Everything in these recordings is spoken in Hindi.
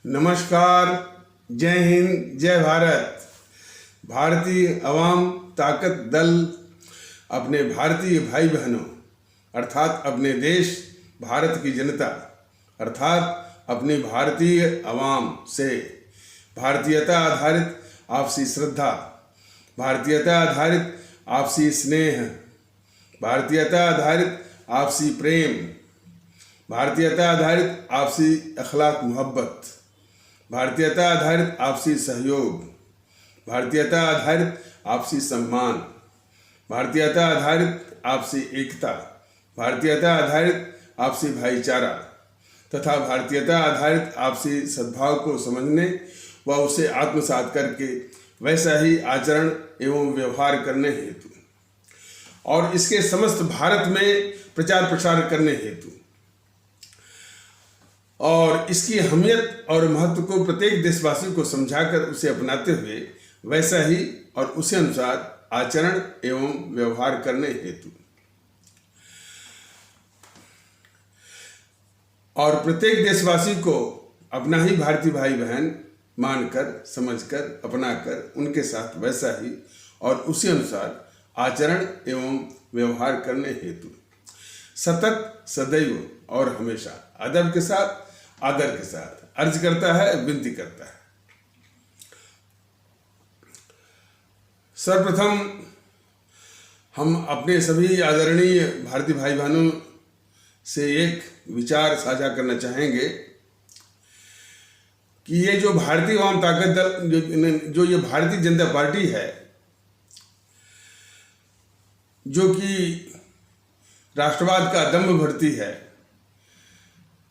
नमस्कार, जय हिंद, जय भारत। भारतीय अवाम ताकत दल अपने भारतीय भाई बहनों अर्थात अपने देश भारत की जनता अर्थात अपनी भारतीय अवाम से भारतीयता आधारित आपसी श्रद्धा, भारतीयता आधारित आपसी स्नेह, भारतीयता आधारित आपसी प्रेम, भारतीयता आधारित आपसी अखलाक मोहब्बत, भारतीयता आधारित आपसी सहयोग, भारतीयता आधारित आपसी सम्मान, भारतीयता आधारित आपसी एकता, भारतीयता आधारित आपसी भाईचारा तथा भारतीयता आधारित आपसी सद्भाव को समझने व उसे आत्मसात करके वैसा ही आचरण एवं व्यवहार करने हेतु और इसके समस्त भारत में प्रचार प्रसार करने हेतु और इसकी अहमियत और महत्व को प्रत्येक देशवासी को समझाकर उसे अपनाते हुए वैसा ही और उसी अनुसार आचरण एवं व्यवहार करने हेतु और प्रत्येक देशवासी को अपना ही भारतीय भाई बहन मानकर, समझकर, अपनाकर उनके साथ वैसा ही और उसी अनुसार आचरण एवं व्यवहार करने हेतु सतत, सदैव और हमेशा अदब के साथ, आदर के साथ अर्ज करता है, विनती करता है। सर्वप्रथम हम अपने सभी आदरणीय भारतीय भाई बहनों से एक विचार साझा करना चाहेंगे कि ये जो भारतीय अवाम ताकत दल जो ये भारतीय जनता पार्टी है, जो कि राष्ट्रवाद का दंभ भरती है,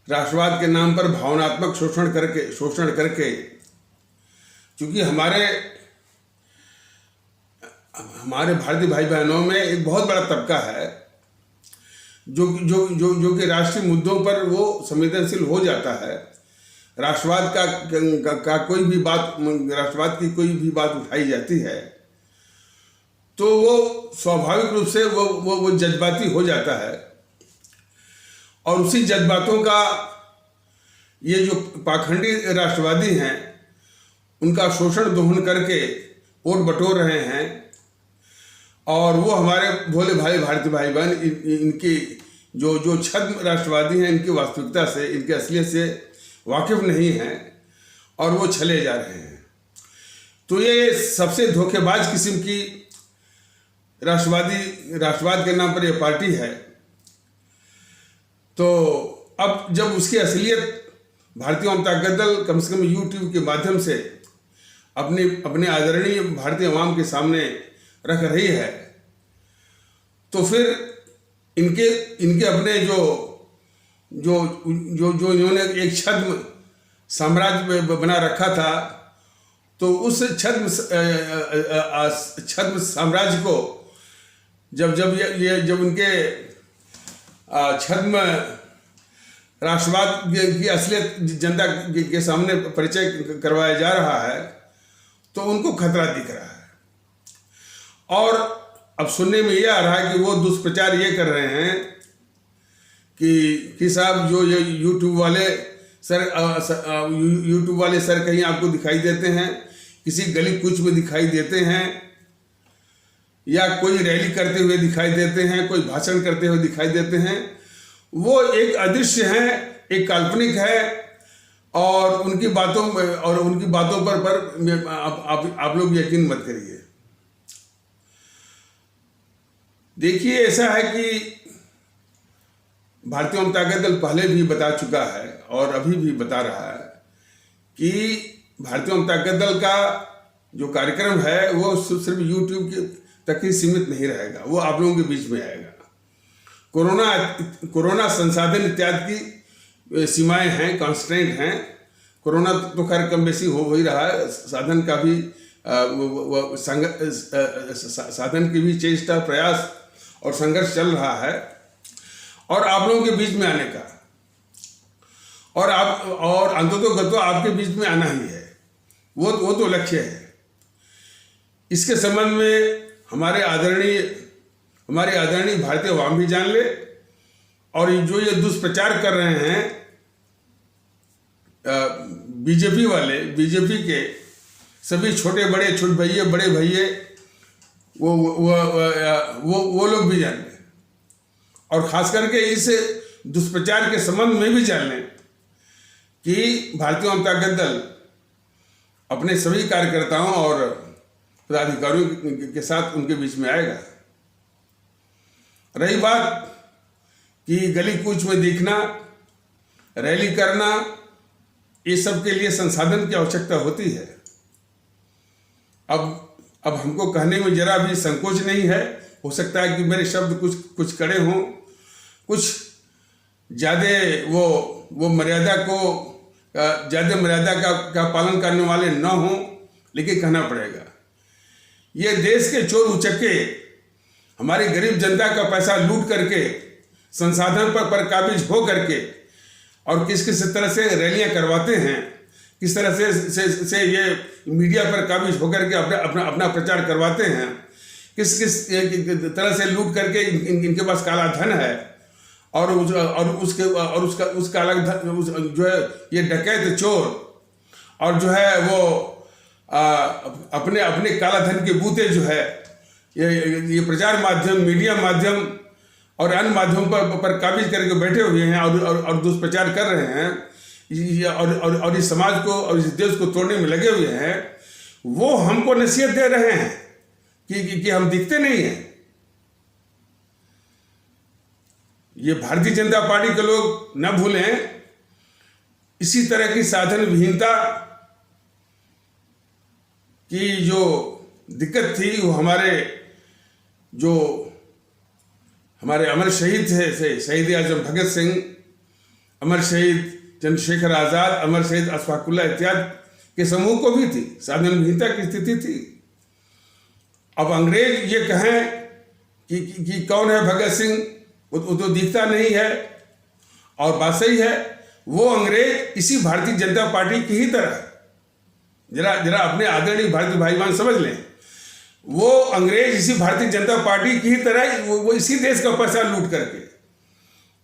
राष्ट्रवाद के नाम पर भावनात्मक शोषण करके क्योंकि हमारे भारतीय भाई बहनों में एक बहुत बड़ा तबका है जो कि राष्ट्रीय मुद्दों पर वो संवेदनशील हो जाता है। राष्ट्रवाद का कोई भी बात, राष्ट्रवाद की कोई भी बात उठाई जाती है तो वो स्वाभाविक रूप से वो जज्बाती हो जाता है और उसी जज्बातों का ये जो पाखंडी राष्ट्रवादी हैं उनका शोषण दोहन करके वोट बटोर रहे हैं और वो हमारे भोले भाई भारतीय भाई बहन इनकी जो छद्म राष्ट्रवादी हैं इनकी वास्तविकता से, इनके असलियत से वाकिफ नहीं हैं और वो छले जा रहे हैं। तो ये सबसे धोखेबाज किस्म की राष्ट्रवाद के नाम पर ये पार्टी है। तो अब जब उसकी असलियत भारतीय अवाम ताकत दल कम से कम यूट्यूब के माध्यम से अपने आदरणीय भारतीय अवाम के सामने रख रही है तो फिर इनके अपने जो इन्होंने एक छद्म साम्राज्य बना रखा था तो उस छद्म साम्राज्य को जब उनके छद्म राष्ट्रवाद की असलियत जनता के सामने परिचय करवाया जा रहा है तो उनको खतरा दिख रहा है। और अब सुनने में ये आ रहा है कि वो दुष्प्रचार ये कर रहे हैं कि साहब जो ये यूट्यूब वाले सर कहीं आपको दिखाई देते हैं, किसी गली कूच में दिखाई देते हैं या कोई रैली करते हुए दिखाई देते हैं, कोई भाषण करते हुए दिखाई देते हैं, वो एक अदृश्य है, एक काल्पनिक है और उनकी बातों पर आप लोग यकीन मत करिए। देखिए, ऐसा है कि भारतीय अवाम ताकत दल पहले भी बता चुका है और अभी भी बता रहा है कि भारतीय अवाम ताकत दल का जो कार्यक्रम है वो सिर्फ यूट्यूब तक ही सीमित नहीं रहेगा, वो आप लोगों के बीच में आएगा। कोरोना संसाधन इत्यादि की सीमाएं हैं, कॉन्स्टेंट हैं। कोरोना तो खैर कम बेसी हो ही रहा है, साधन का भी साधन की भी चेष्टा, प्रयास और संघर्ष चल रहा है और आप लोगों के बीच में आने का और अंततोगत्वा आपके बीच में आना ही है, वो तो लक्ष्य है। इसके संबंध में हमारे आदरणीय भारतीय अवाम भी जान ले और जो ये दुष्प्रचार कर रहे हैं बीजेपी वाले, बीजेपी के सभी छोटे बड़े, छोटे भैये, बड़े भैये, वो लोग भी जान लें, और खास करके इस दुष्प्रचार के संबंध में भी जान लें कि भारतीय जनता दल अपने सभी कार्यकर्ताओं और पदाधिकारियों के साथ उनके बीच में आएगा। रही बात कि गली कूच में दिखना, रैली करना, ये सब के लिए संसाधन की आवश्यकता होती है। अब हमको कहने में जरा भी संकोच नहीं है। हो सकता है कि मेरे शब्द कुछ कड़े हों, कुछ ज़्यादा वो मर्यादा को ज़्यादा मर्यादा का पालन करने वाले न हों, लेकिन कहना पड़ेगा। ये देश के चोर उचक्के हमारी गरीब जनता का पैसा लूट करके, संसाधन पर काबिज हो करके, और किस तरह से रैलियां करवाते हैं, किस तरह से ये मीडिया पर काबिज होकर के अपना प्रचार करवाते हैं, किस तरह से लूट करके इनके पास काला धन है, और उसका अलग धन जो है ये डकैत चोर, और जो है वो अपने काला धन के बूते जो है ये प्रचार माध्यम, मीडिया माध्यम और अन्य माध्यमों पर काबिज करके बैठे हुए हैं और दुष्प्रचार कर रहे हैं, और इस समाज को और इस देश को तोड़ने में लगे हुए हैं। वो हमको नसीहत दे रहे हैं कि हम दिखते नहीं हैं। ये भारतीय जनता पार्टी के लोग न भूलें, इसी तरह की साधन विहीनता की जो दिक्कत थी, वो हमारे अमर शहीद थे, शहीद आजम भगत सिंह, अमर शहीद चंद्रशेखर आज़ाद, अमर शहीद अशफाक उल्लाह इत्यादि के समूह को भी थी, साधन विहीनता की स्थिति थी। अब अंग्रेज ये कहें कि कौन है भगत सिंह, वो तो दिखता नहीं है, और बात सही है। वो अंग्रेज इसी भारतीय जनता पार्टी की ही तरह, जरा अपने आदरणीय भारतीय भाईमान समझ लें, वो अंग्रेज इसी भारतीय जनता पार्टी की ही तरह वो इसी देश का पैसा लूट करके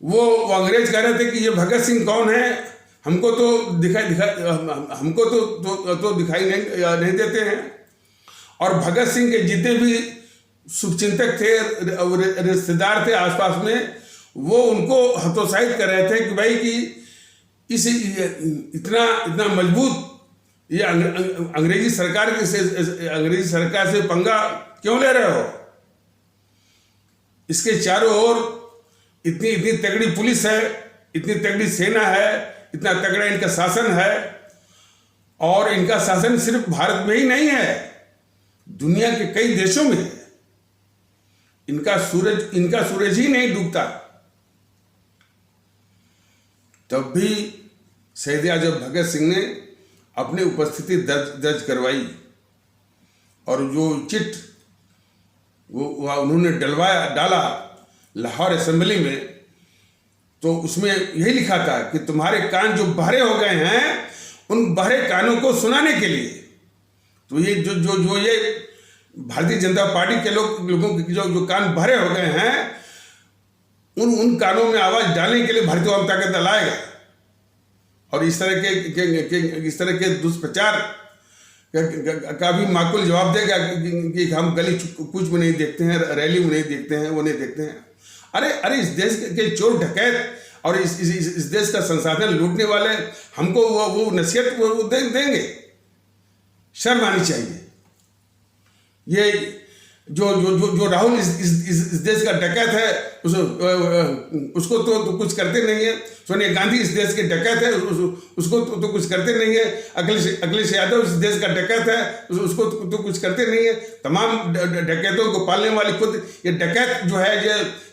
वो अंग्रेज कह रहे थे कि ये भगत सिंह कौन है, हमको तो हमको तो दिखाई नहीं देते हैं। और भगत सिंह के जितने भी शुभचिंतक थे, रिश्तेदार थे आसपास में, वो उनको हतोत्साहित कर रहे थे कि भाई कि इस इतना मजबूत ये अंग्रेजी सरकार से पंगा क्यों ले रहे हो। इसके चारों ओर इतनी तगड़ी पुलिस है, इतनी तगड़ी सेना है, इतना तगड़ा इनका शासन है, और इनका शासन सिर्फ भारत में ही नहीं है, दुनिया के कई देशों में है। इनका सूरज ही नहीं डूबता। तब भी शहीद आजम भगत सिंह ने अपनी उपस्थिति दर्ज करवाई, और जो चिट वो उन्होंने डाला लाहौर असेंबली में, तो उसमें यही लिखा था कि तुम्हारे कान जो बहरे हो गए हैं, उन बहरे कानों को सुनाने के लिए। तो ये जो ये भारतीय जनता पार्टी के लोगों के जो कान बहरे हो गए हैं, उन कानों में आवाज डालने के लिए भारतीय जनता दल आएगा, और इस तरह के दुष्प्रचार का भी माकूल जवाब देगा कि हम गली कूच में नहीं देखते हैं, रैली में नहीं देखते हैं, वो नहीं देखते हैं। अरे इस देश के चोर डकैत और इस देश का संसाधन लूटने वाले हमको वो नसीहत वो देंगे? शर्म आनी चाहिए। ये जो राहुल इस देश का डकैत है, उसको तो कुछ करते नहीं है। सोनिया गांधी इस देश के डकैत है, उसको तो कुछ करते नहीं है। अखिलेश यादव इस देश का डकैत है, उसको तो कुछ करते नहीं है। तमाम डकैतों को पालने वाली खुद ये डकैत जो है,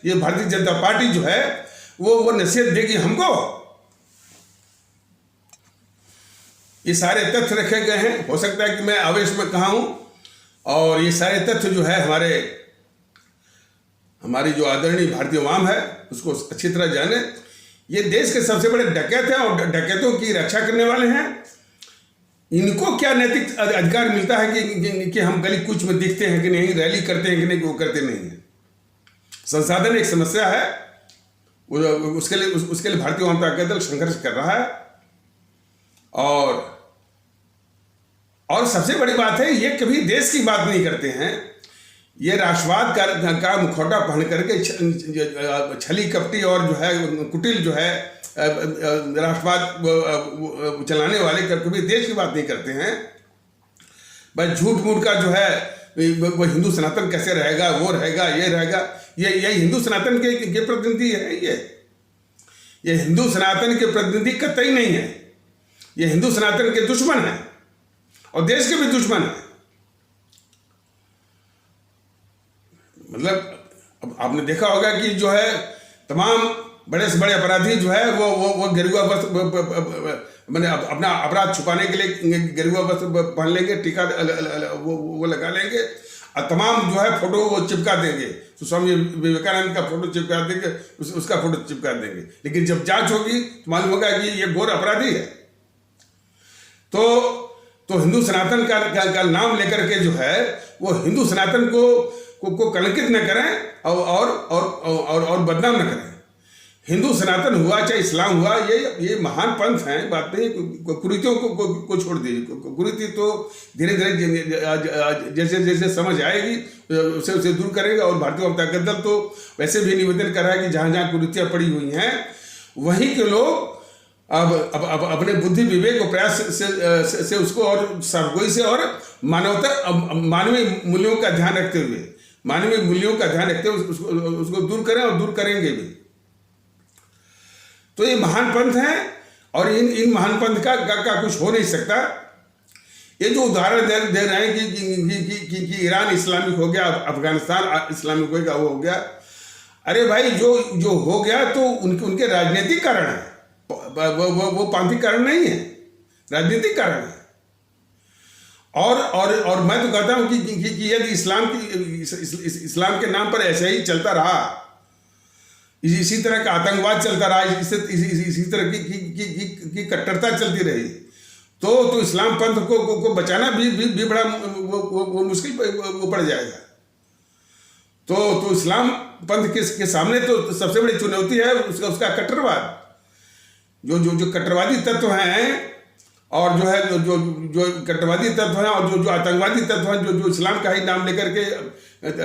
ये भारतीय जनता पार्टी जो है, वो नसीहत देगी हमको। ये सारे तथ्य रखे गए हैं। हो सकता है कि मैं आवेश में कहा हूं, और ये सारे तथ्य जो है हमारी जो आदरणीय भारतीय अवाम है उसको अच्छी तरह जाने। ये देश के सबसे बड़े डकैत हैं और डकैतों की रक्षा करने वाले हैं। इनको क्या नैतिक अधिकार मिलता है कि हम गली कूच में दिखते हैं कि नहीं, रैली करते हैं कि नहीं, वो करते नहीं है। संसाधन एक समस्या है, उसके लिए भारतीय जनता दल संघर्ष कर रहा है। और सबसे बड़ी बात है, ये कभी देश की बात नहीं करते हैं। ये राष्ट्रवाद का मुखौटा पहन करके छली कपटी और जो है कुटिल जो है राष्ट्रवाद चलाने वाले कभी देश की बात नहीं करते हैं। बस झूठ मूठ का जो है वो हिंदू सनातन कैसे रहेगा, वो रहेगा, ये रहेगा। ये हिंदू सनातन के प्रतिनिधि है। ये हिंदू सनातन के प्रतिनिधि कतई नहीं है। ये हिंदू सनातन के दुश्मन है और देश के भी दुश्मन है। मतलब अब आपने देखा होगा कि जो है तमाम बड़े से बड़े अपराधी जो है वो गेरुआ वस्त्र मैंने अपना अपराध छुपाने के लिए गेरुआ वस्त्र पहन लेंगे, टीका वो लगा लेंगे और तमाम जो है फोटो वो चिपका देंगे। तो स्वामी विवेकानंद का फोटो चिपका देंगे, उसका फोटो चिपका देंगे। लेकिन जब जांच होगी तो मालूम होगा कि ये घोर अपराधी है। तो हिंदू सनातन का नाम लेकर के जो है वो हिंदू सनातन को कलंकित न करें और बदनाम न करें। हिंदू सनातन हुआ चाहे इस्लाम हुआ, ये महान पंथ हैं। बात नहीं, कुरीतियों को छोड़ दीजिए। कुरीति तो धीरे धीरे जैसे जैसे समझ आएगी उसे दूर करेगा। और भारतीय जनता दल तो वैसे भी निवेदन कर रहा है कि जहाँ जहाँ कुरीतियाँ पड़ी हुई हैं वहीं के लोग अब अपने बुद्धि विवेक और प्रयास से उसको और साफगोई से और मानवीय मूल्यों का ध्यान रखते हुए उसको दूर करें और दूर करेंगे भी। तो ये महान पंथ हैं और इन महान पंथ का कुछ हो नहीं सकता। ये जो उदाहरण दे रहे हैं कि ईरान इस्लामिक हो गया, अफगानिस्तान इस्लामिक हो गया, वो हो गया। अरे भाई, जो हो गया तो उनके राजनीतिक कारण है, वो पांथिक कारण नहीं है, राजनीतिक कारण है। और मैं तो कहता हूं कि यदि इस्लाम के नाम पर ऐसे ही चलता रहा, इसी तरह का आतंकवाद चलता रहा, इसी तरह की कट्टरता चलती रही, तो इस्लाम पंथ को बचाना भी बड़ा वो मुश्किल पड़ जाएगा। तो इस्लाम पंथ के सामने तो सबसे बड़ी चुनौती है उसका कट्टरवाद। जो कट्टरवादी तत्व हैं और जो है जो कट्टरवादी तत्व हैं और जो आतंकवादी तत्व हैं, जो इस्लाम का ही नाम लेकर के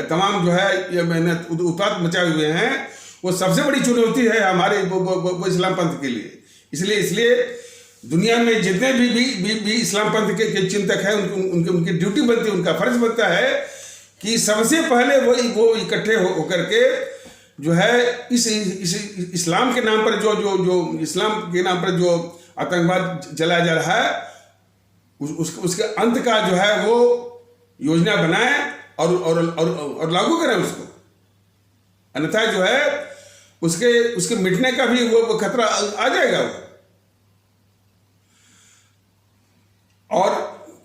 तमाम जो है ये मैंने उत्पात मचाए हुए हैं, वो सबसे बड़ी चुनौती है हमारे वो इस्लाम पंथ के लिए। इसलिए दुनिया में जितने भी इस्लाम पंथ के चिंतक हैं उनकी ड्यूटी बनती है, उनका फर्ज बनता है कि सबसे पहले वो इकट्ठे होकर के जो है इस इस्लाम के नाम पर जो इस्लाम के नाम पर जो आतंकवाद चलाया जा रहा है उसके अंत का जो है वो योजना बनाए और लागू करें उसको। अन्यथा जो है उसके मिटने का भी वो खतरा आ जाएगा। और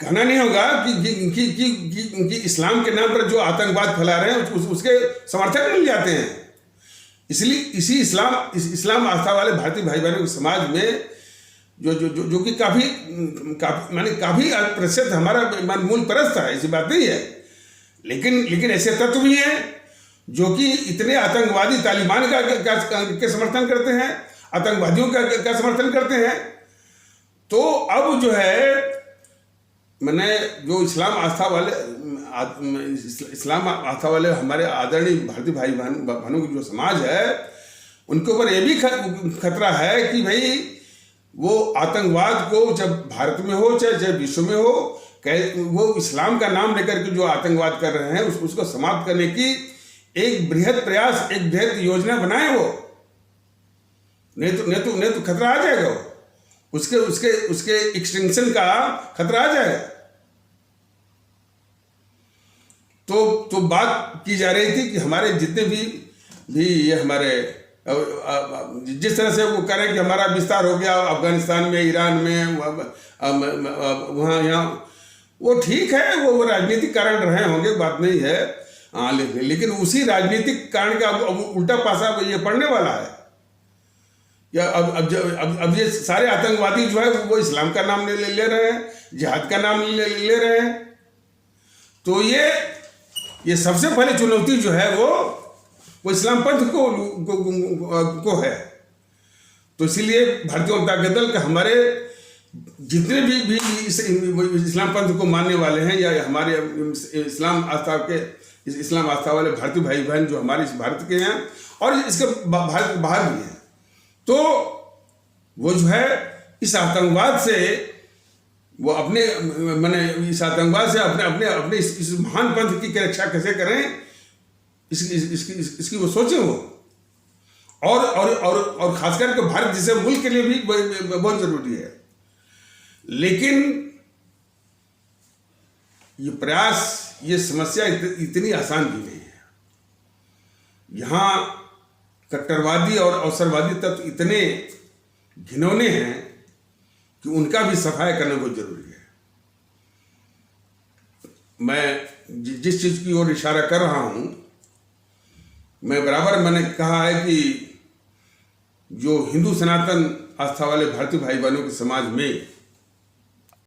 कहना नहीं होगा कि इस्लाम के नाम पर जो आतंकवाद फैला रहे हैं उसके समर्थक मिल जाते हैं। इसलिए इसी इस्लाम आस्था वाले भारतीय भाई बहनों के समाज में जो कि काफी प्रतिशत हमारा मूल परस्त है, ऐसी बात नहीं है। लेकिन ऐसे तत्व भी हैं जो कि इतने आतंकवादी तालिबान का समर्थन करते हैं, आतंकवादियों का समर्थन करते हैं। तो अब जो है मैंने जो इस्लाम आस्था वाले हमारे आदरणीय भारतीय भाई बहनों की जो समाज है उनके ऊपर यह भी खतरा है कि भाई वो आतंकवाद को जब भारत में हो चाहे विश्व में हो, वो इस्लाम का नाम लेकर के जो आतंकवाद कर रहे हैं उसको समाप्त करने की एक बृहद प्रयास, एक बृहद योजना बनाए वो। नहीं तो खतरा आ जाएगा, उसके एक्सटेंशन का खतरा आ जाएगा। तो बात की जा रही थी कि हमारे जितने भी ये हमारे जिस तरह से वो कह रहे हैं कि हमारा विस्तार हो गया अफगानिस्तान में, ईरान में, वहाँ यहाँ, वो ठीक है, वो राजनीतिक कारण रहे होंगे, बात नहीं है। हाँ, लेकिन उसी राजनीतिक कारण का उल्टा पासा ये पड़ने वाला है। या अब ये सारे आतंकवादी जो है वो इस्लाम का नाम ले रहे हैं, जिहाद का नाम ले रहे हैं। तो ये सबसे पहले चुनौती जो है वो इस्लाम पंथ को है। तो इसीलिए भारतीय जनता दल का हमारे जितने भी इस्लाम पंथ को मानने वाले हैं या हमारे इस्लाम आस्था वाले भारतीय भाई बहन जो हमारे इस भारत के हैं और इसके भारत के बाहर भी हैं, तो वो जो है इस आतंकवाद से वो अपने इस आतंकवाद से अपने इस महान पंथ की रक्षा कैसे करें, इसकी वो सोचें वो, और खासकर के भारत जैसे मुल्क के लिए भी बहुत जरूरी है। लेकिन ये प्रयास, ये समस्या इतनी आसान भी नहीं है। यहाँ कट्टरवादी और अवसरवादी तत्व इतने घिनौने हैं कि उनका भी सफाया करना बहुत जरूरी है। मैं जिस चीज की ओर इशारा कर रहा हूं, मैं बराबर मैंने कहा है कि जो हिंदू सनातन आस्था वाले भारतीय भाई बहनों के समाज में